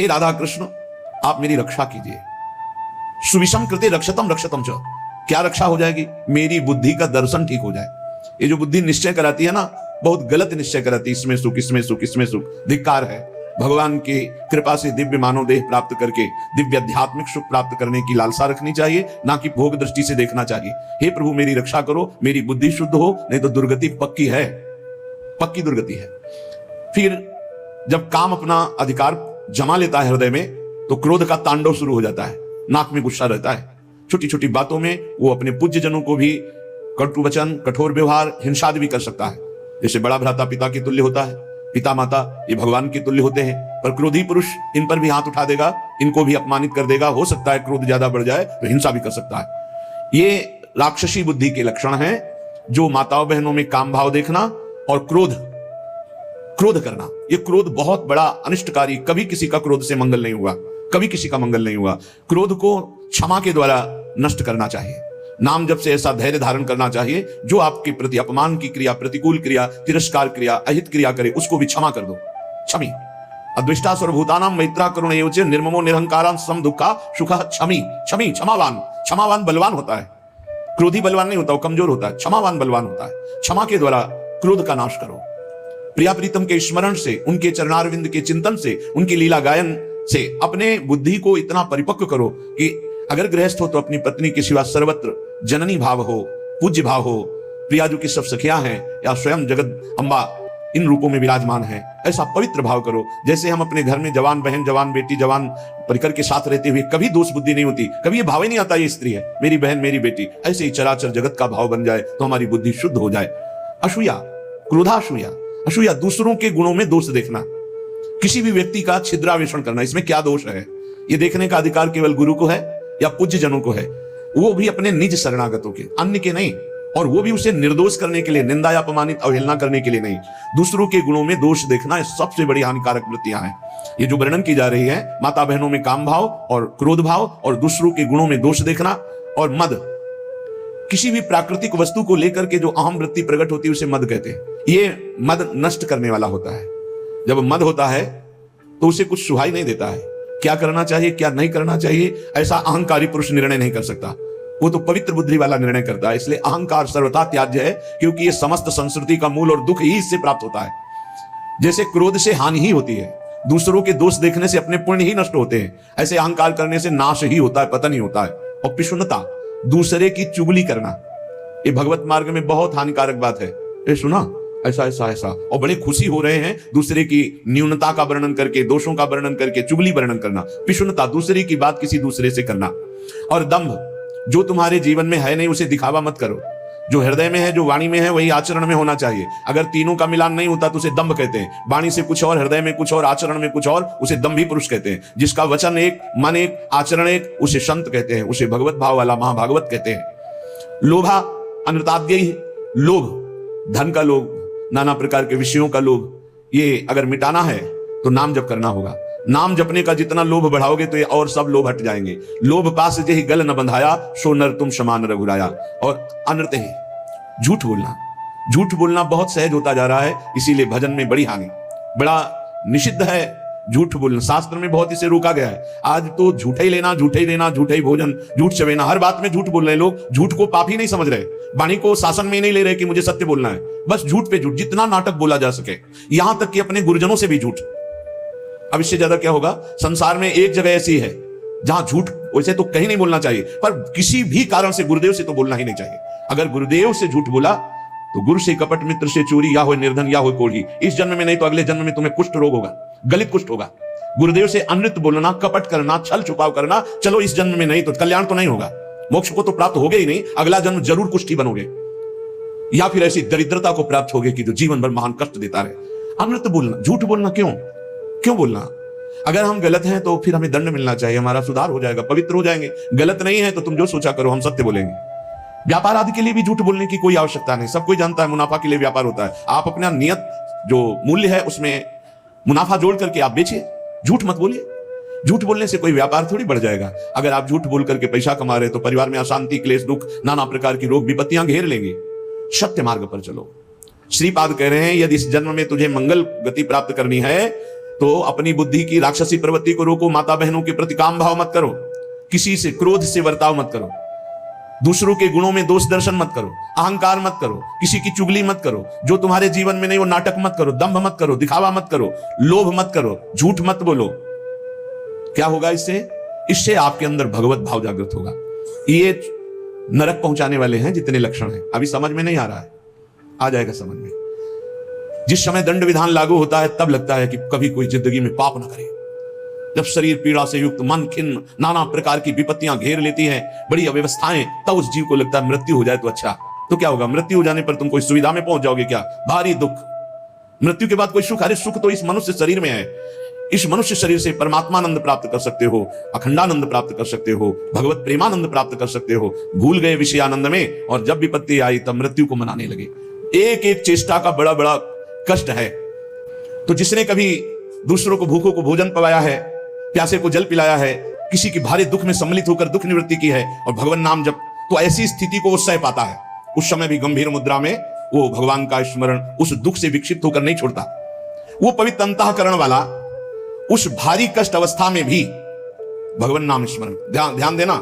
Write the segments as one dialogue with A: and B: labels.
A: हे राधा कृष्ण, आप मेरी रक्षा कीजिए। सुविषम कृते रक्षतम रक्षतम च, क्या रक्षा हो जाएगी? मेरी बुद्धि का दर्शन ठीक हो जाए। ये जो बुद्धि निश्चय कराती है ना, बहुत गलत निश्चय कराती है, इसमें सुख, इसमें सुख, इसमें सुख। धिक्कार है। भगवान की कृपा से दिव्य मानव देह प्राप्त करके दिव्य आध्यात्मिक सुख प्राप्त करने की लालसा रखनी चाहिए, ना कि भोग दृष्टि से देखना चाहिए। हे प्रभु मेरी रक्षा करो, मेरी बुद्धि शुद्ध हो, नहीं तो दुर्गति पक्की है, पक्की दुर्गति है। फिर जब काम अपना अधिकार जमा लेता है हृदय में, तो क्रोध का तांडव शुरू हो जाता है, नाक में गुस्सा रहता है। छोटी छोटी बातों में वो अपने पूज्य जनों को भी कटु वचन, कठोर व्यवहार, हिंसा भी कर सकता है। जैसे बड़ा भ्राता पिता के तुल्य होता है, पिता माता ये भगवान के तुल्य होते हैं, पर क्रोधी पुरुष इन पर भी हाथ उठा देगा, इनको भी अपमानित कर देगा। हो सकता है क्रोध ज्यादा बढ़ जाए तो हिंसा भी कर सकता है। ये राक्षसी बुद्धि के लक्षण हैं, जो माताओं बहनों में काम भाव देखना और क्रोध करना। ये क्रोध बहुत बड़ा अनिष्टकारी, कभी किसी का क्रोध से मंगल नहीं हुआ, कभी किसी का मंगल नहीं हुआ। क्रोध को क्षमा के द्वारा नष्ट करना चाहिए। नाम जब से ऐसा धैर्य धारण करना चाहिए, जो आपके प्रति अपमान की क्रिया, प्रतिकूल क्रिया, तिरस्कार क्रिया, अहित क्रिया करे, उसको भी क्षमा कर दो। क्षमी अद्विष्टा सर्वभूतानां मैत्रा करुण एवं च निर्ममो निरहंकारां सम दुःखा सुखः क्षमी। क्षमी क्षमावान, क्षमावान बलवान होता है, क्रोधी बलवान नहीं होता, वो कमजोर होता है। क्षमावान बलवान होता है। क्षमा के द्वारा क्रोध का नाश करो। प्रिया प्रीतम के स्मरण से, उनके चरणारविंद के चिंतन से, उनकी लीला गायन से अपने बुद्धि को इतना परिपक्व करो कि अगर गृहस्थ हो तो अपनी पत्नी के सिवा सर्वत्र जननी भाव हो, पूज्य भाव हो। प्रियाजू की सब सखियां हैं या स्वयं जगत अम्बा इन रूपों में विराजमान है, ऐसा पवित्र भाव करो। जैसे हम अपने घर में जवान बहन, जवान बेटी, जवान परिकर के साथ रहते हुए कभी दोष बुद्धि नहीं होती, कभी ये भाव ही नहीं आता ये स्त्री है, मेरी बहन, मेरी बेटी, ऐसे ही चराचर जगत का भाव बन जाए तो हमारी बुद्धि शुद्ध हो जाए। असूया, क्रोधासूया, असूया दूसरों के गुणों में दोष देखना, किसी भी व्यक्ति का छिद्रावेषण करना, इसमें क्या दोष है ये देखने का अधिकार केवल गुरु को है या पूज्य जनों को है, वो भी अपने निज शरणागतों के, अन्य के नहीं। और वो भी उसे निर्दोष करने के लिए, निंदा या अपमानित अवहेलना करने के लिए नहीं। दूसरों के गुणों में दोष देखना सबसे बड़ी हानिकारक वृत्तियां हैं। ये जो वर्णन की जा रही है, माता बहनों में काम भाव और क्रोध भाव और दूसरों के गुणों में दोष देखना और मद, किसी भी प्राकृतिक वस्तु को लेकर के जो अहम वृत्ति प्रकट होती है उसे मद कहते हैं। ये मद नष्ट करने वाला होता है। जब मद होता है तो उसे कुछ सुहाई नहीं देता है, क्या करना चाहिए क्या नहीं करना चाहिए ऐसा अहंकारी पुरुष निर्णय नहीं कर सकता, वो तो पवित्र बुद्धि वाला निर्णय करता है। इसलिए अहंकार सर्वथा त्याज्य है, क्योंकि ये समस्त संस्कृति का मूल और दुख ही इससे प्राप्त होता है। जैसे क्रोध से हानि ही होती है, दूसरों के दोष देखने से अपने पुण्य ही नष्ट होते हैं, ऐसे अहंकार करने से नाश ही होता है, पतन ही होता है। और पिशुनता, दूसरे की चुगली करना, ये भगवत मार्ग में बहुत हानिकारक बात है। ये सुना ऐसा ऐसा ऐसा, और बड़े खुशी हो रहे हैं दूसरे की न्यूनता का वर्णन करके, दोषों का वर्णन करके चुगली वर्णन करना। पिशुनता, दूसरे की बात किसी दूसरे से करना। और दंभ, जो तुम्हारे जीवन में है नहीं उसे दिखावा मत करो। जो हृदय में है, जो वाणी में है, वही आचरण में होना चाहिए। अगर तीनों का मिलान नहीं होता तो उसे दंभ कहते हैं। वाणी से कुछ और, हृदय में कुछ और, आचरण में कुछ और, उसे दंभी पुरुष कहते हैं। जिसका वचन एक, मन एक, आचरण एक, उसे संत कहते हैं, उसे भगवत भाव वाला महाभागवत कहते हैं। लोभा अनृताद्यैः, लोभ, धन का लोभ, नाना प्रकार के विषयों का लोभ, ये अगर मिटाना है तो नाम जप करना होगा। नाम जपने का जितना लोभ बढ़ाओगे तो ये और सब लोभ हट जाएंगे। लोभ पास जेहि गल न बंधाया, सो नर तुम समान रघुराया। और अनृत है, झूठ बोलना। झूठ बोलना बहुत सहज होता जा रहा है, इसीलिए भजन में बड़ी हानि, बड़ा निषिद्ध है झूठ बोलना। शास्त्र में बहुत इसे रोका गया है। आज तो झूठे ही लेना, झूठे ही देना, झूठे ही भोजन, झूठ चवेना, हर बात में झूठ बोल रहे हैं लोग। झूठ को पाप ही नहीं समझ रहे, वाणी को शासन में नहीं ले रहे कि मुझे सत्य बोलना है, बस झूठ पे झूठ, जितना नाटक बोला जा सके, यहां तक कि अपने गुरुजनों से भी झूठ। अब इससे ज्यादा क्या होगा? संसार में एक जगह ऐसी है जहां झूठ वैसे तो कहीं नहीं बोलना चाहिए, पर किसी भी कारण से गुरुदेव से तो बोलना ही नहीं चाहिए। अगर गुरुदेव से झूठ बोला तो गुरु से कपट, मित्र से चोरी, या हो निर्धन या हो कोढ़ी। इस जन्म में नहीं तो अगले जन्म में तुम्हें कुष्ठ रोग होगा, गलित कुष्ठ होगा। गुरुदेव से अनृत बोलना, कपट करना, छल छुपाव करना, चलो इस जन्म में नहीं तो कल्याण तो नहीं होगा, मोक्ष को तो प्राप्त होगे ही नहीं, अगला जन्म जरूर कुष्ठी बनोगे, या फिर ऐसी दरिद्रता को प्राप्त होगे कि जो जीवन भर महान कष्ट देता रहे। अनृत बोलना, झूठ बोलना क्यों बोलना? अगर हम गलत हैं तो फिर हमें दंड मिलना चाहिए, हमारा सुधार हो जाएगा, पवित्र हो जाएंगे। गलत नहीं है तो तुम जो सोचा करो, हम सत्य बोलेंगे। व्यापार आदि के लिए भी झूठ बोलने की कोई आवश्यकता नहीं, सब कोई जानता है मुनाफा के लिए व्यापार होता है। आप अपना नियत जो मूल्य है उसमें मुनाफा जोड़ करके आप बेचिए, झूठ मत बोलिए। झूठ बोलने से कोई व्यापार थोड़ी बढ़ जाएगा। अगर आप झूठ बोल करके पैसा कमा रहे तो परिवार में अशांति, क्लेश, दुख, नाना प्रकार की रोग विपत्तियां घेर लेंगी। सत्य मार्ग पर चलो। श्रीपाद कह रहे हैं यदि इस जन्म में तुझे मंगल गति प्राप्त करनी है तो अपनी बुद्धि की राक्षसी प्रवृत्ति को रोको, माता बहनों के प्रति काम भाव मत करो, किसी से क्रोध से बर्ताव मत करो, दूसरों के गुणों में दोष दर्शन मत करो, अहंकार मत करो, किसी की चुगली मत करो, जो तुम्हारे जीवन में नहीं वो नाटक मत करो, दंभ मत करो, दिखावा मत करो, लोभ मत करो, झूठ मत बोलो। क्या होगा इससे? इससे आपके अंदर भगवत भाव जागृत होगा। ये नरक पहुंचाने वाले हैं जितने लक्षण हैं। अभी समझ में नहीं आ रहा है, आ जाएगा समझ में। जिस समय दंड विधान लागू होता है तब लगता है कि कभी कोई जिंदगी में पाप ना करे। जब शरीर पीड़ा से युक्त, मन खिन्न, नाना प्रकार की विपत्तियां घेर लेती हैं, बड़ी अव्यवस्थाएं, तब उस जीव को लगता है मृत्यु हो जाए तो अच्छा। तो क्या होगा? मृत्यु हो जाने पर तुम कोई सुविधा में पहुंच जाओगे क्या? भारी दुख। मृत्यु के बाद कोई सुख? अरे सुख तो इस मनुष्य शरीर में है। इस मनुष्य शरीर से परमात्मानंद प्राप्त कर सकते हो, अखंडानंद प्राप्त कर सकते हो, भगवत प्रेमानंद प्राप्त कर सकते हो। भूल गए विषय आनंद में, और जब विपत्ति आई तब मृत्यु को मनाने लगे। एक एक चेष्टा का बड़ा बड़ा कष्ट है। तो जिसने कभी दूसरों को भूखों को भोजन पवाया है, प्यासे को जल पिलाया है, किसी की भारी दुख में सम्मिलित होकर दुख निवृत्ति की है और भगवान नाम जप, तो ऐसी स्थिति को वो सह पाता है। उस समय भी गंभीर मुद्रा में वो भगवान का स्मरण उस दुख से विक्षिप्त होकर नहीं छोड़ता। वो पवित्र अंतःकरण वाला उस भारी कष्ट अवस्था में भी भगवान नाम स्मरण। ध्यान देना,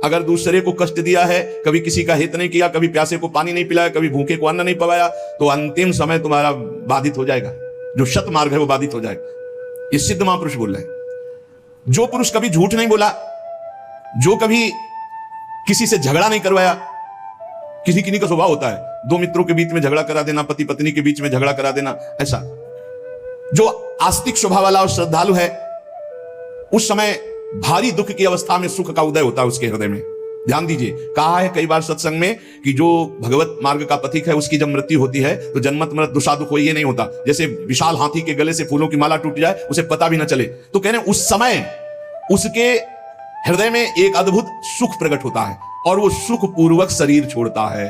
A: अगर दूसरे को कष्ट दिया है, कभी किसी का हित नहीं किया, कभी प्यासे को पानी नहीं पिलाया, कभी भूखे को अन्न नहीं पवाया, तो अंतिम समय तुम्हारा बाधित हो जाएगा। जो शत मार्ग है वो बाधित हो जाएगा। ये सिद्ध महापुरुष बोल रहे हैं। जो पुरुष कभी झूठ नहीं बोला, जो कभी किसी से झगड़ा नहीं करवाया, किसी किसी का स्वभाव होता है दो मित्रों के बीच में झगड़ा करा देना, पति पत्नी के बीच में झगड़ा करा देना, ऐसा। जो आस्तिक स्वभाव वाला और श्रद्धालु है, उस समय भारी दुख की अवस्था में सुख का उदय होता है उसके हृदय में। ध्यान दीजिए, कहा है कई बार सत्संग में कि जो भगवत मार्ग का पथिक है उसकी जब मृत्यु होती है तो जन्मत मृत दुषादुख कोई ये नहीं होता। जैसे विशाल हाथी के गले से फूलों की माला टूट जाए, उसे पता भी ना चले। तो कह रहे हैं उस समय उसके हृदय में एक अद्भुत सुख प्रकट होता है और वो सुख पूर्वक शरीर छोड़ता है,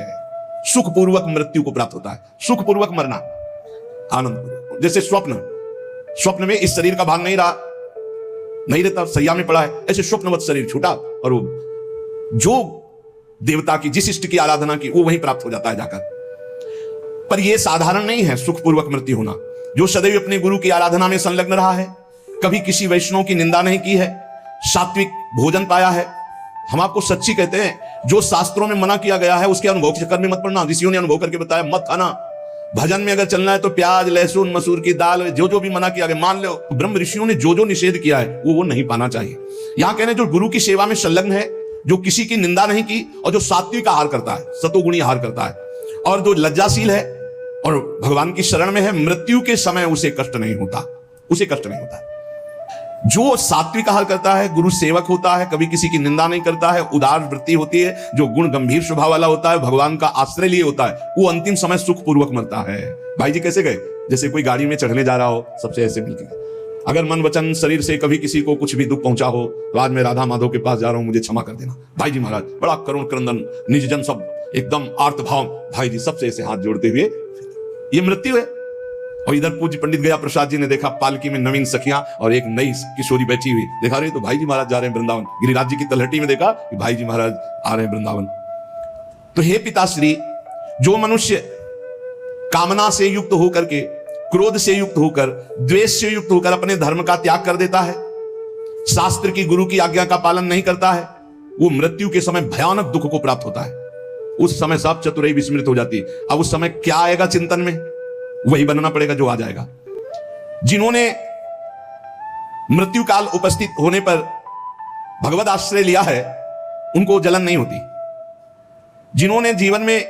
A: सुख पूर्वक मृत्यु को प्राप्त होता है। सुख पूर्वक मरना, आनंद। जैसे स्वप्न में इस शरीर का भाग नहीं रहता, सैया में पड़ा है, ऐसे स्वप्नवत शरीर छूटा और वो जो देवता की, जिस इष्ट की आराधना की, वो वहीं प्राप्त हो जाता है जाकर। पर यह साधारण नहीं है सुख पूर्वक मृत्यु होना। जो सदैव अपने गुरु की आराधना में संलग्न रहा है, कभी किसी वैष्णव की निंदा नहीं की है, सात्विक भोजन पाया है। हम आपको सच्ची कहते हैं, जो शास्त्रों में मना किया गया है उसके अनुभव के चक्कर में मत पड़ना। ऋषियों ने अनुभव करके बताया मत खाना। भजन में अगर चलना है तो प्याज, लहसुन, मसूर की दाल, जो भी मना किया गया मान लो। ब्रह्म ऋषियों ने जो निषेध किया है वो नहीं पाना चाहिए। यहां कहने जो गुरु की सेवा में संलग्न है, जो किसी की निंदा नहीं की और जो सात्विक आहार करता है, सतोगुणी आहार करता है, और जो लज्जाशील है और भगवान की शरण में है, मृत्यु के समय उसे कष्ट नहीं होता, उसे कष्ट नहीं होता। जो सात्विक आहार करता है, गुरु सेवक होता है, कभी किसी की निंदा नहीं करता है, उदार वृत्ति होती है, जो गुण गंभीर स्वभाव वाला होता है, भगवान का आश्रय लिए होता है, वो अंतिम समय सुख पूर्वक मरता है। भाई जी कैसे गए? जैसे कोई गाड़ी में चढ़ने जा रहा हो, सबसे ऐसे मिलकर, अगर मन वचन शरीर से कभी किसी को कुछ भी दुख पहुंचा हो, तो आज मैं राधा माधव के पास जा रहा हूं, मुझे क्षमा कर देना। भाई जी महाराज बड़ा करुण क्रंदन, निजजन सब एकदम आर्त भाव, भाई जी सबसे ऐसे हाथ जोड़ते हुए, ये मृत्यु है। और इधर पूज्य पंडित गया प्रसाद जी ने देखा पालकी में नवीन सखियां और एक नई किशोरी बैठी हुई, देखा रही तो भाई जी महाराज जा रहे हैं वृंदावन। गिरिराज जी की तलहटी में देखा कि भाई जी महाराज आ रहे हैं वृंदावन। तो हे पिताश्री, जो मनुष्य कामना से युक्त होकर के, क्रोध से युक्त होकर, द्वेष से युक्त होकर अपने धर्म का त्याग कर देता है, शास्त्र की, गुरु की आज्ञा का पालन नहीं करता है, वो मृत्यु के समय भयानक दुख को प्राप्त होता है। उस समय सब चतुराई विस्मृत हो जाती है। अब उस समय क्या आएगा चिंतन में? वही बनना पड़ेगा जो आ जाएगा। जिन्होंने मृत्यु काल उपस्थित होने पर भगवत आश्रय लिया है, उनको जलन नहीं होती। जिन्होंने जीवन में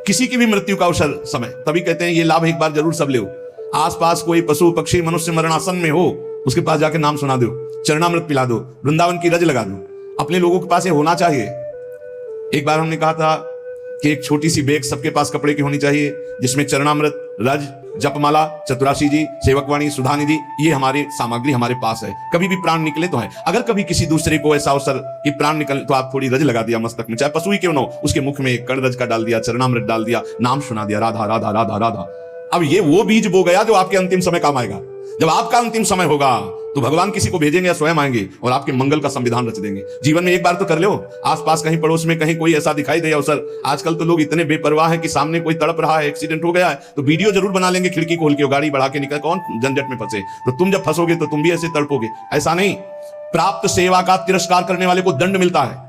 A: किसी की भी मृत्यु का अवसर समय, तभी कहते हैं ये लाभ एक बार जरूर सब ले। आसपास कोई पशु पक्षी मनुष्य मरणासन में हो, उसके पास जाके नाम सुना दो, चरणामृत पिला दो, वृंदावन की रज लगा दो। अपने लोगों के पास ये होना चाहिए। एक बार हमने कहा था कि एक छोटी सी बैग सबके पास कपड़े की होनी चाहिए, जिसमें चरणामृत, रज, जपमाला, चतुराशी जी, सेवकवाणी, सुधानिधि, ये हमारी सामग्री हमारे पास है। कभी भी प्राण निकले तो है। अगर कभी किसी दूसरे को ऐसा अवसर कि प्राण निकले तो आप थोड़ी रज लगा दिया मस्तक में, चाहे पशु ही क्यों ना हो, उसके मुख में एक कण रज का डाल दिया, चरणामृत डाल दिया, नाम सुना दिया, राधा राधा राधा राधा। अब ये वो बीज बो गया जो आपके अंतिम समय काम आएगा। जब आपका अंतिम समय होगा तो भगवान किसी को भेजेंगे या स्वयं आएंगे और आपके मंगल का संविधान रच देंगे। जीवन में एक बार तो कर लो, आसपास कहीं पड़ोस में कहीं कोई ऐसा दिखाई दे अवसर। आजकल तो लोग इतने बेपरवाह हैं कि सामने कोई तड़प रहा है, एक्सीडेंट हो गया है, तो वीडियो जरूर बना लेंगे, खिड़की खोल के गाड़ी बढ़ा के निकल, कौन झंझट में फंसे। तो तुम जब फंसोगे तो तुम भी ऐसे तड़पोगे। ऐसा नहीं, प्राप्त सेवा का तिरस्कार करने वाले को दंड मिलता है।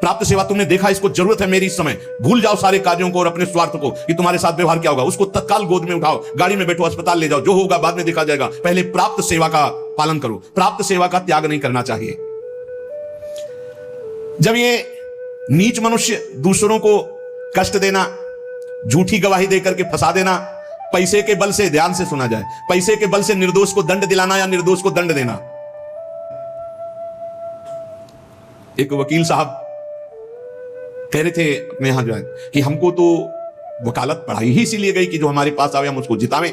A: प्राप्त सेवा तुमने देखा, इसको जरूरत है मेरी इस समय, भूल जाओ सारे कार्यों को और अपने स्वार्थ को कि तुम्हारे साथ व्यवहार क्या होगा। उसको तत्काल गोद में उठाओ, गाड़ी में बैठो, अस्पताल ले जाओ, जो होगा बाद में देखा जाएगा। पहले प्राप्त सेवा का पालन करो, प्राप्त सेवा का त्याग नहीं करना चाहिए। जब ये नीच मनुष्य दूसरों को कष्ट देना, झूठी गवाही देकर के फंसा देना, पैसे के बल से, ध्यान से सुना जाए, पैसे के बल से निर्दोष को दंड दिलाना या निर्दोष को दंड देना। एक वकील साहब कह रहे थे अपने यहां जो है कि हमको तो वकालत पढ़ाई ही इसीलिए गई कि जो हमारे पास आवे हम उसको जितावें।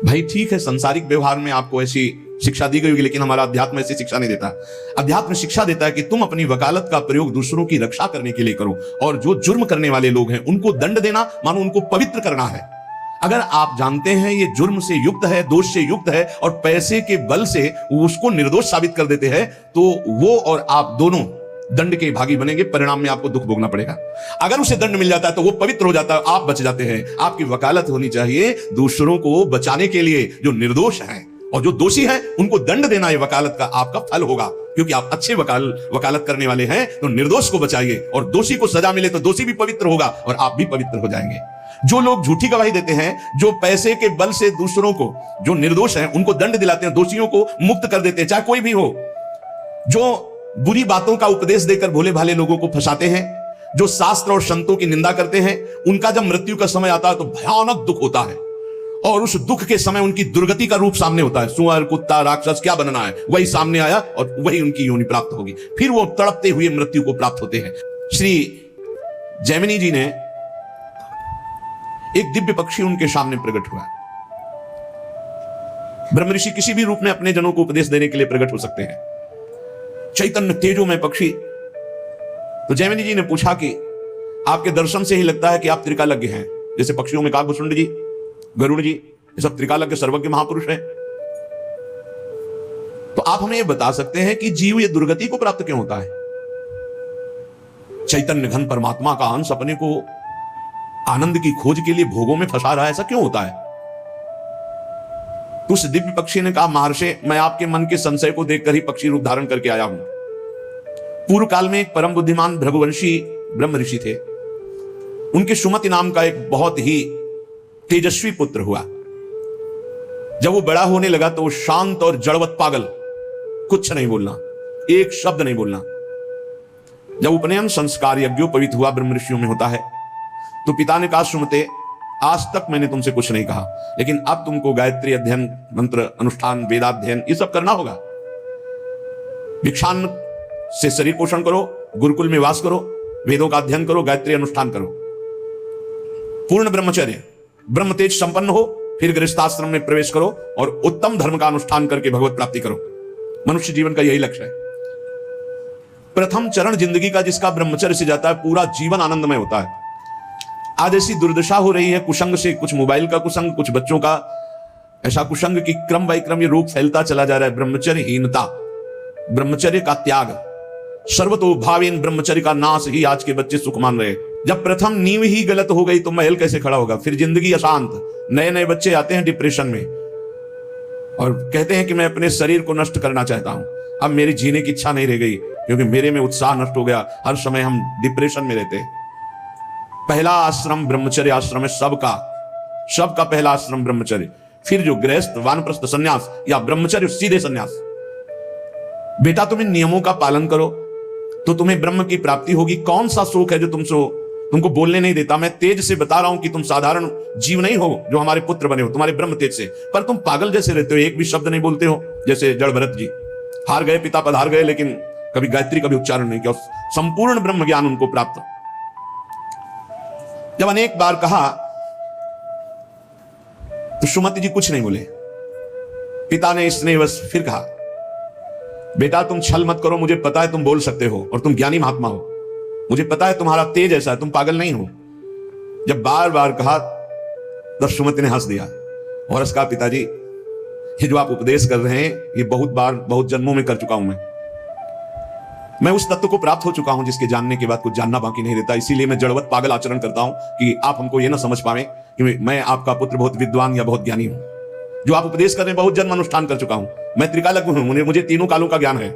A: भाई ठीक है, सांसारिक व्यवहार में आपको ऐसी शिक्षा दी गई होगी, लेकिन हमारा अध्यात्म ऐसी शिक्षा नहीं देता। अध्यात्म शिक्षा देता है कि तुम अपनी वकालत का प्रयोग दूसरों की रक्षा करने के लिए करो, और जो जुर्म करने वाले लोग हैं उनको दंड देना मानो उनको पवित्र करना है। अगर आप जानते हैं ये जुर्म से युक्त है, दोष से युक्त है, और पैसे के बल से उसको निर्दोष साबित कर देते हैं, तो वो और आप दोनों दंड के भागी बनेंगे, परिणाम में आपको दुख भोगना पड़ेगा। अगर उसे दंड मिल जाता है तो वो पवित्र हो जाता है, आप बच जाते हैं। आपकी वकालत होनी चाहिए दूसरों को बचाने के लिए, जो निर्दोष हैं, और जो दोषी हैं उनको दंड देना, ये वकालत का आपका फल होगा। क्योंकि आप अच्छे वकालत करने वाले हैं, तो निर्दोष को बचाइए, और दोषी को सजा मिले तो दोषी भी पवित्र होगा और आप भी पवित्र हो जाएंगे। जो लोग झूठी गवाही देते हैं, जो पैसे के बल से दूसरों को, जो निर्दोष हैं उनको दंड दिलाते हैं, दोषियों को मुक्त कर देते हैं, चाहे कोई भी हो, जो बुरी बातों का उपदेश देकर भोले भाले लोगों को फंसाते हैं, जो शास्त्र और संतों की निंदा करते हैं, उनका जब मृत्यु का समय आता है तो भयानक दुख होता है, और उस दुख के समय उनकी दुर्गति का रूप सामने होता है। सुअर, कुत्ता, राक्षस क्या बनना है वही सामने आया, और वही उनकी योनि प्राप्त होगी। फिर वो तड़पते हुए मृत्यु को प्राप्त होते हैं। श्री जैमिनी जी ने एक दिव्य पक्षी उनके सामने प्रकट हुआ। ब्रह्म ऋषि किसी भी रूप में अपने जनों को उपदेश देने के लिए प्रकट हो सकते हैं। चैतन्य तेजोमय पक्षी। तो जैमिनी जी ने पूछा कि आपके दर्शन से ही लगता है कि आप त्रिकालज्ञ हैं, जैसे पक्षियों में काकभूषुंड जी, गरुड़ जी, ये सब त्रिकालज्ञ सर्वज्ञ महापुरुष हैं। तो आप हमें ये बता सकते हैं कि जीव ये दुर्गति को प्राप्त क्यों होता है? चैतन्य घन परमात्मा का अंश अपने को आनंद की खोज के लिए भोगों में फंसा रहा है, ऐसा क्यों होता है? उस दिव्य पक्षी ने कहा, महर्षि, मैं आपके मन के संशय को देखकर ही पक्षी रूप धारण करके आया हूं। पूर्व काल में एक परम बुद्धिमान भृगुवंशी ब्रह्म ऋषि थे। उनके सुमति नाम का एक बहुत ही तेजस्वी पुत्र हुआ। जब वो बड़ा होने लगा तो वो शांत और जड़वत पागल, कुछ नहीं बोलना, एक शब्द नहीं बोलना। जब उपनयन संस्कार यज्ञोपवीत हुआ, ब्रह्म ऋषियों में होता है, तो पिता ने कहा, सुमते, आज तक मैंने तुमसे कुछ नहीं कहा, लेकिन अब तुमको गायत्री अध्ययन, मंत्र अनुष्ठान, वेदाध्ययन ये सब करना होगा। भिक्षान से शरीर पोषण करो, गुरुकुल में वास करो, वेदों का अध्ययन करो, गायत्री अनुष्ठान करो, पूर्ण ब्रह्मचर्य, ब्रह्म तेज संपन्न हो, फिर गृहस्थाश्रम में प्रवेश करो और उत्तम धर्म का अनुष्ठान करके भगवत प्राप्ति करो। मनुष्य जीवन का यही लक्ष्य है। प्रथम चरण जिंदगी का जिसका ब्रह्मचर्य से जाता है, पूरा जीवन आनंदमय होता है। आज ऐसी दुर्दशा हो रही है कुसंग से, कुछ मोबाइल का कुसंग, कुछ बच्चों का ऐसा कुसंग कि क्रम बाई क्रम ये रोग फैलता चला जा रहा है। ब्रह्मचर्यहीनता, ब्रह्मचर्य का त्याग, सर्वतोभावेन ब्रह्मचर्य का नाश ही आज के बच्चे सुख मान रहे। जब प्रथम नींव ही गलत हो गई तो महल कैसे खड़ा होगा? फिर जिंदगी अशांत। नए नए बच्चे आते हैं डिप्रेशन में और कहते हैं कि मैं अपने शरीर को नष्ट करना चाहता हूं, अब मेरी जीने की इच्छा नहीं रह गई क्योंकि मेरे में उत्साह नष्ट हो गया। हर समय हम डिप्रेशन में रहते हैं। पहला आश्रम ब्रह्मचर्य आश्रम है, सबका पहला आश्रम ब्रह्मचर्य। फिर जो गृहस्थ, वानप्रस्थ, सन्यास या ब्रह्मचर्य सीधे सन्यास। बेटा तुम इन नियमों का पालन करो तो तुम्हें ब्रह्म की प्राप्ति होगी। कौन सा शोक है जो तुमको बोलने नहीं देता? मैं तेज से बता रहा हूं कि तुम साधारण जीव नहीं हो जो हमारे पुत्र बने हो, तुम्हारे ब्रह्म तेज से, पर तुम पागल जैसे रहते हो, एक भी शब्द नहीं बोलते हो। जैसे जड़ भरत जी हार गए, पिता पधार गए, लेकिन कभी गायत्री कभी उच्चारण नहीं किया, संपूर्ण ब्रह्म ज्ञान उनको प्राप्त। जब अनेक बार कहा तो सुमति जी कुछ नहीं बोले। पिता ने स्नेहवश फिर कहा, बेटा तुम छल मत करो, मुझे पता है तुम बोल सकते हो और तुम ज्ञानी महात्मा हो, मुझे पता है तुम्हारा तेज ऐसा है, तुम पागल नहीं हो। जब बार बार कहा तब सुमति ने हंस दिया और उसका, पिताजी ये जो आप उपदेश कर रहे हैं ये बहुत बार बहुत जन्मों में कर चुका हूं मैं उस तत्व को प्राप्त हो चुका हूं जिसके जानने के बाद कुछ जानना बाकी नहीं रहता। इसीलिए मैं जड़वत पागल आचरण करता हूं कि आप हमको ये ना समझ पावे कि मैं आपका पुत्र बहुत विद्वान या बहुत ज्ञानी हूं। जो आप उपदेश कर रहे हैं बहुत जन्म अनुष्ठान कर चुका हूं। मैं त्रिकालज्ञ हूं, मुझे तीनों कालों का ज्ञान है,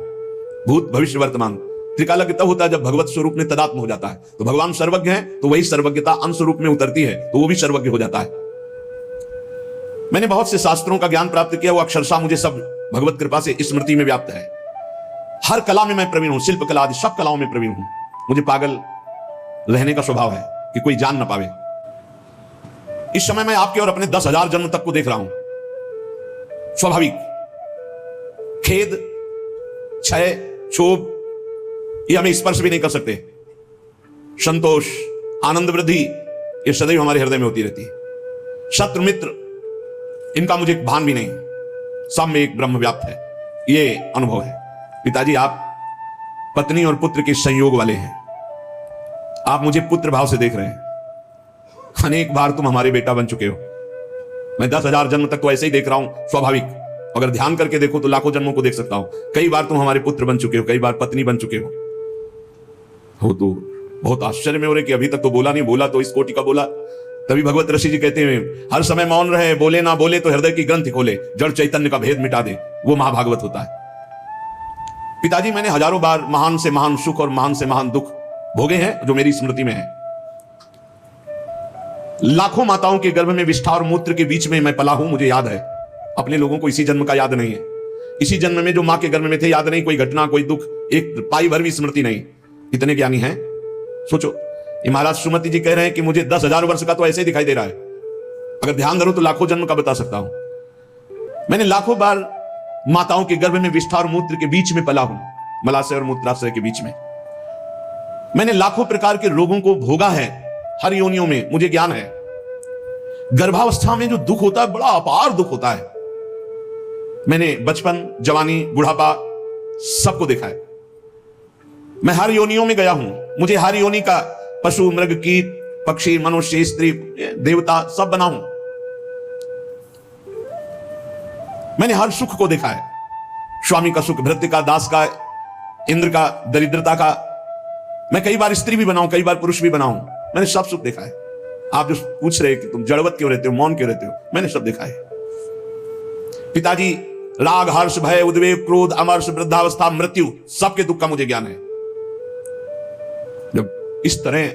A: भूत भविष्य वर्तमान। त्रिकालज्ञ तब होता है जब भगवत स्वरूप में तदात्म हो जाता है। तो भगवान सर्वज्ञ है तो वही सर्वज्ञता अंश स्वरूप में उतरती है तो वो भी सर्वज्ञ हो जाता है। मैंने बहुत से शास्त्रों का ज्ञान प्राप्त किया, वो अक्षरशः मुझे सब भगवत कृपा से स्मृति में व्याप्त है। हर कला में मैं प्रवीण हूं, शिल्प कला आदि सब कलाओं में प्रवीण हूं। मुझे पागल रहने का स्वभाव है कि कोई जान ना पावे। इस समय मैं आपके और अपने 10,000 जन्म तक को देख रहा हूं। स्वाभाविक खेद, क्षय, क्षोभ ये हमें स्पर्श भी नहीं कर सकते। संतोष, आनंद, वृद्धि ये सदैव हमारे हृदय में होती रहती है। शत्रु मित्र इनका मुझे भान भी नहीं, सब में एक ब्रह्म व्याप्त है, ये अनुभव है। पिताजी आप पत्नी और पुत्र के संयोग वाले हैं। आप मुझे पुत्र भाव से देख रहे हैं। अनेक बार तुम हमारे बेटा बन चुके हो। मैं 10,000 जन्म तक तो ऐसे ही देख रहा हूं, स्वाभाविक। अगर ध्यान करके देखो तो लाखों जन्मों को देख सकता हूं। कई बार तुम हमारे पुत्र बन चुके हो, कई बार पत्नी बन चुके हो तो बहुत आश्चर्य में हो रहे कि अभी तक तो बोला नहीं, बोला तो इस कोटि का बोला। तभी भगवत ऋषि जी कहते हैं हर समय मौन रहे, बोले ना बोले तो हृदय की ग्रंथि खोले, जड़ चैतन्य का भेद मिटा दे, वो महाभागवत होता है। पिताजी मैंने हजारों बार महान से महान सुख और महान से महान दुख भोगे हैं जो मेरी स्मृति में है। लाखों माताओं के गर्भ में विष्ठा और मूत्र के बीच में मैं पला हूं, मुझे याद है। अपने लोगों को इसी जन्म का याद नहीं है। इसी जन्म में जो मां के गर्भ में थे याद नहीं, कोई घटना, कोई दुख, एक पाई भर भी स्मृति नहीं। इतने ज्ञानी हैं। सोचो, ये महाराज सुमति जी कह रहे हैं कि मुझे 10,000 वर्ष का तो ऐसे ही दिखाई दे रहा है। अगर ध्यान धरो तो लाखों जन्म का बता सकता हूं। मैंने लाखों बार माताओं के गर्भ में विष्ठा और मूत्र के बीच में पला हूं, मलाशय और मूत्राशय के बीच में। मैंने लाखों प्रकार के रोगों को भोगा है, हर योनियों में मुझे ज्ञान है। गर्भावस्था में जो दुख होता है बड़ा अपार दुख होता है। मैंने बचपन, जवानी, बुढ़ापा सबको देखा है। मैं हर योनियों में गया हूं। मुझे हर योनि का पशु, मृग, कीट, पक्षी, मनुष्य, स्त्री, देवता सब बना हूं। मैंने हर सुख को देखा है। स्वामी का सुख, भृत्य का, दास का, इंद्र का, दरिद्रता का। मैं कई बार स्त्री भी बनाऊं, कई बार पुरुष भी बनाऊं। मैंने सब सुख देखा है। आप जो पूछ रहे कि तुम जड़वत क्यों रहते हो, मौन क्यों रहते हो, मैंने सब देखा है। पिताजी राग, हर्ष, भय, उद्वेग, क्रोध, अमर्ष, वृद्धावस्था, मृत्यु सबके दुख का मुझे ज्ञान है। जब इस तरह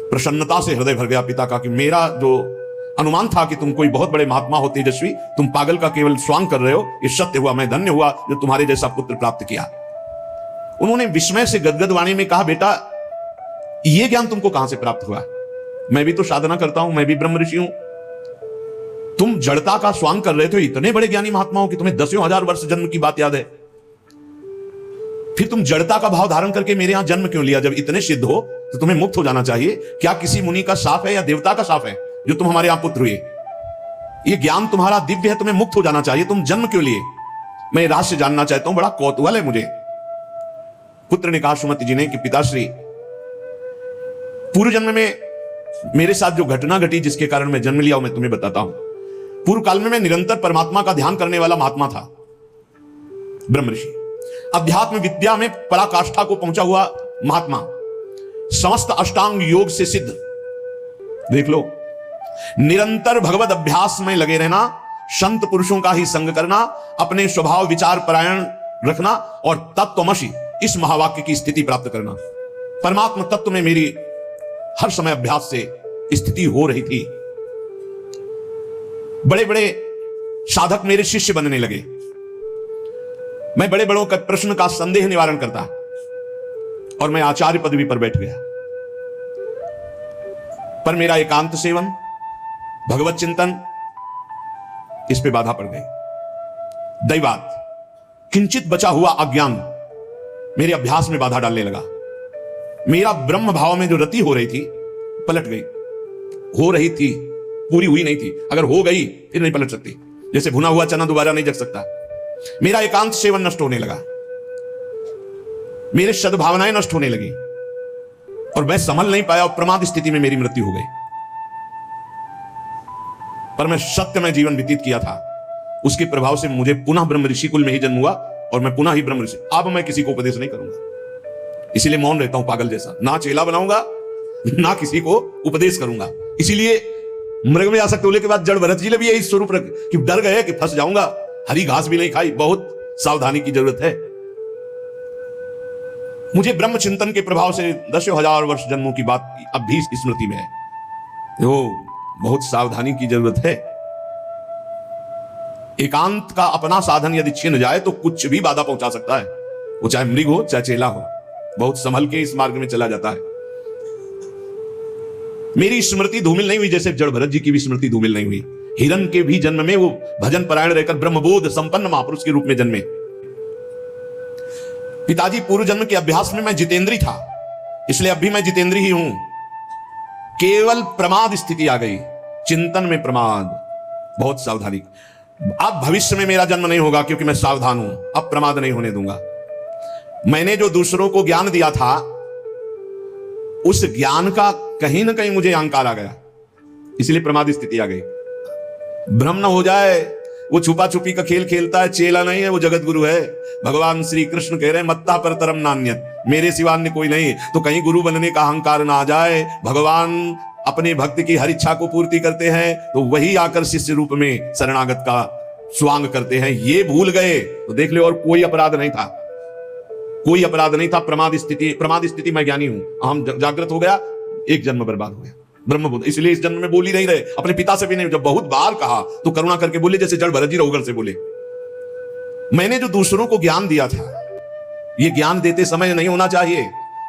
A: प्रसन्नता से हृदय भर गया पिता का कि मेरा जो अनुमान था कि तुम कोई बहुत बड़े महात्मा हो, तेजस्वी, तुम पागल का केवल स्वांग कर रहे हो, ये सत्य हुआ। मैं धन्य हुआ जो तुम्हारे जैसा पुत्र प्राप्त किया। उन्होंने विस्मय से गदगद वाणी में कहा, बेटा ये ज्ञान तुमको कहां से प्राप्त हुआ? मैं भी तो साधना करता हूं, मैं भी ब्रह्म ऋषि हूं। तुम जड़ता का स्वांग कर रहे थे, इतने बड़े ज्ञानी महात्मा हो कि तुम्हें 10,000 वर्ष जन्म की बात याद है। फिर तुम जड़ता का भाव धारण करके मेरे यहां जन्म क्यों लिया? जब इतने सिद्ध हो तो तुम्हें मुक्त हो जाना चाहिए। क्या किसी मुनि का शाप है या देवता का शाप है जो तुम हमारे यहां पुत्र हुए? ये ज्ञान तुम्हारा दिव्य है, तुम्हें मुक्त हो जाना चाहिए। तुम जन्म क्यों लिए? मैं रहस्य जानना चाहता हूं, बड़ा कौतूहल है मुझे। पुत्र ने कहा सुमति जी ने कि पिताश्री, पूर्व जन्म में मेरे साथ जो घटना घटी जिसके कारण मैं जन्म लिया, मैं तुम्हें बताता हूं। पूर्व काल में मैं निरंतर परमात्मा का ध्यान करने वाला महात्मा था, ब्रह्म ऋषि, अध्यात्म विद्या में पराकाष्ठा को पहुंचा हुआ महात्मा, समस्त अष्टांग योग से सिद्ध। देख लो, निरंतर भगवत अभ्यास में लगे रहना, संत पुरुषों का ही संग करना, अपने स्वभाव विचार परायण रखना और तत्वमसि इस महावाक्य की स्थिति प्राप्त करना। परमात्मा तत्व में मेरी हर समय अभ्यास से स्थिति हो रही थी। बड़े बड़े साधक मेरे शिष्य बनने लगे। मैं बड़े बड़ों का प्रश्न का संदेह निवारण करता और मैं आचार्य पदवी पर बैठ गया। पर मेरा एकांत सेवन, भगवत चिंतन, इस पे बाधा पड़ गई। दैवात किंचित बचा हुआ अज्ञान मेरे अभ्यास में बाधा डालने लगा। मेरा ब्रह्म भाव में जो रति हो रही थी पलट गई। हो रही थी, पूरी हुई नहीं थी। अगर हो गई फिर नहीं पलट सकती। जैसे भुना हुआ चना दोबारा नहीं जग सकता। मेरा एकांत सेवन नष्ट होने लगा, मेरे सद्भावनाएं नष्ट होने लगी और मैं संभल नहीं पाया और प्रमाद स्थिति में मेरी मृत्यु हो गई। पर मैं सत्य में जीवन व्यतीत किया था। उसके प्रभाव से मुझे पुनः ब्रह्म ऋषि कुल में ही जन्म हुआ और मैं पुनः ही ब्रह्म ऋषि। अब मैं किसी को उपदेश नहीं करूंगा, इसीलिए मौन रहता हूं पागल जैसा, ना चेला बनाऊंगा ना किसी को उपदेश करूंगा। इसीलिए मृग में आसक्त होने के बाद जड़ भरत जी ने भी यही स्वरूप रख कि डर गए कि फंस जाऊंगा, हरी घास भी नहीं खाई, बहुत सावधानी की जरूरत है। मुझे ब्रह्म चिंतन के प्रभाव से दसों हजार वर्ष जन्मों की बात अब भी स्मृति में है। तो बहुत सावधानी की जरूरत है। एकांत का अपना साधन यदि छिन जाए तो कुछ भी बाधा पहुंचा सकता है, वो चाहे मृग हो चाहे चेला हो, बहुत संभल के इस मार्ग में चला जाता है। मेरी स्मृति धूमिल नहीं हुई जैसे जड़ भरत जी की भी स्मृति धूमिल नहीं हुई। हिरण के भी जन्म में वो भजन परायण रहकर ब्रह्मबोध संपन्न महापुरुष के रूप में जन्मे। पिताजी पूर्व जन्म के अभ्यास में मैं जितेंद्री था, इसलिए अब भी मैं जितेंद्री ही हूं। केवल प्रमाद स्थिति आ गई, चिंतन में प्रमाद, बहुत सावधानी। अब भविष्य में मेरा जन्म नहीं होगा क्योंकि मैं सावधान हूं, अब प्रमाद नहीं होने दूंगा। मैंने जो दूसरों को ज्ञान दिया था उस ज्ञान का कहीं ना कहीं मुझे अहंकार आ गया, इसलिए प्रमाद स्थिति आ गई। भ्रम न हो जाए, वो छुपा छुपी का खेल खेलता है, चेला नहीं है, वो जगत गुरु है। भगवान श्री कृष्ण कह रहे हैं मत्ता पर तरम नान्यत, मेरे सिवा अन्य कोई नहीं। तो कहीं गुरु बनने का अहंकार ना आ जाए। भगवान अपने भक्त की हर इच्छा को पूर्ति करते हैं तो वही आकर शिष्य रूप में शरणागत का स्वांग करते हैं। ये भूल गए तो देख ले, और कोई अपराध नहीं था, कोई अपराध नहीं था। प्रमाद स्थिति मैं ज्ञानी हूं, अहम जागृत हो गया, एक जन्म बर्बाद हो गया ब्रह्मबोध। इसलिए इस जन्म में बोल ही नहीं रहे, अपने पिता से भी नहीं। जब बहुत बार कहा तो करुणा करके बोले, जैसे जड़ भरत जी रघुगर से बोले। मैंने जो दूसरों को ज्ञान दिया था, ये ज्ञान देते समय नहीं होना चाहिए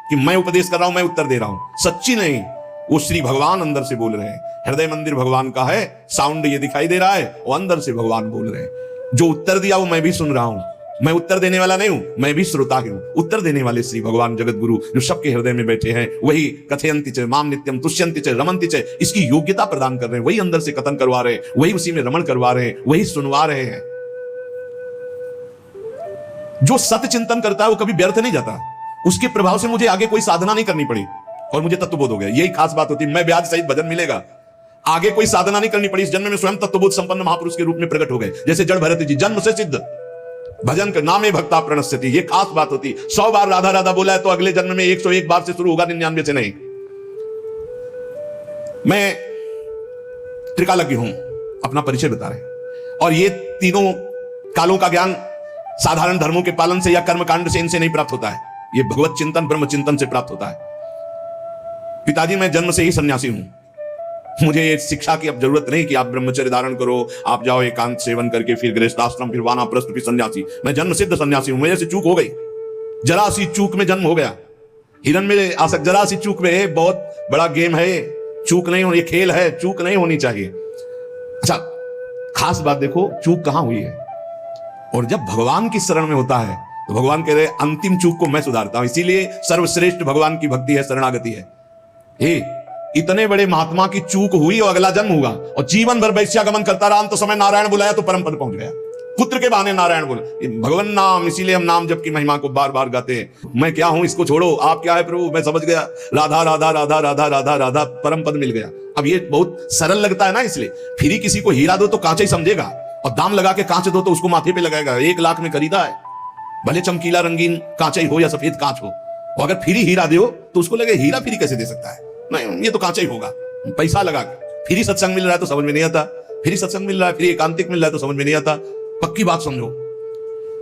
A: कि मैं उपदेश कर रहा हूं, मैं उत्तर दे रहा हूं, सच्ची नहीं। वो श्री भगवान अंदर से बोल रहे हैं। हृदय मंदिर भगवान का है, साउंड ये दिखाई दे रहा है, वो अंदर से भगवान बोल रहे हैं। जो उत्तर दिया वो मैं भी सुन रहा हूं, मैं उत्तर देने वाला नहीं हूं, मैं भी श्रोता ही हूं। उत्तर देने वाले श्री भगवान जगत गुरु जो सबके हृदय में बैठे हैं, वही कथयंति च माम नित्यम तुष्यंति च रमन्ति च, इसकी योग्यता प्रदान कर रहे हैं। वही अंदर से कथन करवा रहे हैं, वही उसी में रमण करवा रहे हैं, वही सुनवा रहे हैं। जो सत्य चिंतन करता है वो कभी व्यर्थ नहीं जाता। उसके प्रभाव से मुझे आगे कोई साधना नहीं करनी पड़ी और मुझे तत्वबोध हो गया। यही खास बात होती है। मैं ब्याज सहित भजन मिलेगा, आगे कोई साधना नहीं करनी पड़ी। इस जन्म में स्वयं तत्वबोध संपन्न महापुरुष के रूप में प्रकट हो गए। जैसे जड़ भरत जी जन्म से सिद्ध, भजन का नामे भक्ता प्रणश्यति, ये खास बात होती। 100 बार राधा राधा बोला है तो अगले जन्म में 101 बार से शुरू होगा, 99 से नहीं। मैं त्रिकालज्ञ हूं, अपना परिचय बता रहे हैं। और ये तीनों कालों का ज्ञान साधारण धर्मों के पालन से या कर्मकांड से इनसे नहीं प्राप्त होता है, ये भगवत चिंतन ब्रह्म चिंतन से प्राप्त होता है। पिताजी मैं जन्म से ही सन्यासी हूं, मुझे शिक्षा की अब जरूरत नहीं कि आप ब्रह्मचर्य धारण करो, आप जाओ एकांत सेवन करके फिर गृहस्थाश्रम, फिर वानप्रस्थ, फिर सन्यासी। मैं जन्म सिद्ध सन्यासी हूं। मेरे से चूक हो गई, जरा सी चूक में जन्म हो गया। हिरण में आसक्त, जरा सी चूक में, बहुत बड़ा गेम है, चूक नहीं होनी, खेल है, चूक नहीं होनी चाहिए। अच्छा खास बात देखो, चूक कहां हुई है। और जब भगवान की शरण में होता है तो भगवान कह रहे अंतिम चूक को मैं सुधारता हूं। इसीलिए सर्वश्रेष्ठ भगवान की भक्ति है, शरणागति है। इतने बड़े महात्मा की चूक हुई और अगला जन्म हुआ और जीवन भर वैश्यागमन करता रहा। तो समय नारायण बुलाया तो परम पद पहुंच गया, पुत्र के बहाने नारायण बोले। भगवान नाम, इसीलिए हम नाम जप की महिमा को बार बार गाते हैं। मैं क्या हूं इसको छोड़ो, आप क्या है प्रभु, मैं समझ गया। राधा राधा राधा राधा राधा राधा, परम पद मिल गया। अब ये बहुत सरल लगता है ना, इसलिए फिर ही किसी को हीरा दो तो कांच ही समझेगा, और दाम लगा के कांच दो तो उसको माथे पे लगाएगा। 1 लाख में खरीदा है, भले चमकीला रंगीन कांच ही हो या सफेद कांच हो, और अगर फिर ही हीरा दो तो उसको लगे हीरा फिर कैसे दे सकता है, नहीं ये तो कांचा ही होगा। पैसा लगा के फिर ही सत्संग मिल रहा है तो समझ में नहीं आता, फिर ही सत्संग मिल रहा है, फिर एकांतिक मिल रहा है तो समझ में नहीं आता। पक्की बात समझो,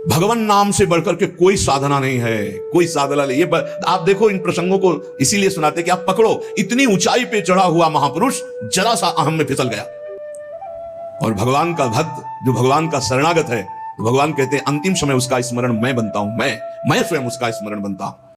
A: भगवान नाम से बढ़कर के कोई साधना नहीं है, कोई साधना नहीं। ये आप देखो इन प्रसंगों को इसीलिए सुनाते कि आप पकड़ो, इतनी ऊंचाई पे चढ़ा हुआ महापुरुष जरा सा अहम में फिसल गया। और भगवान का भक्त जो भगवान का शरणागत है, तो भगवान कहते हैं अंतिम समय उसका स्मरण मैं बनता हूं, मैं स्वयं उसका स्मरण बनता हूं।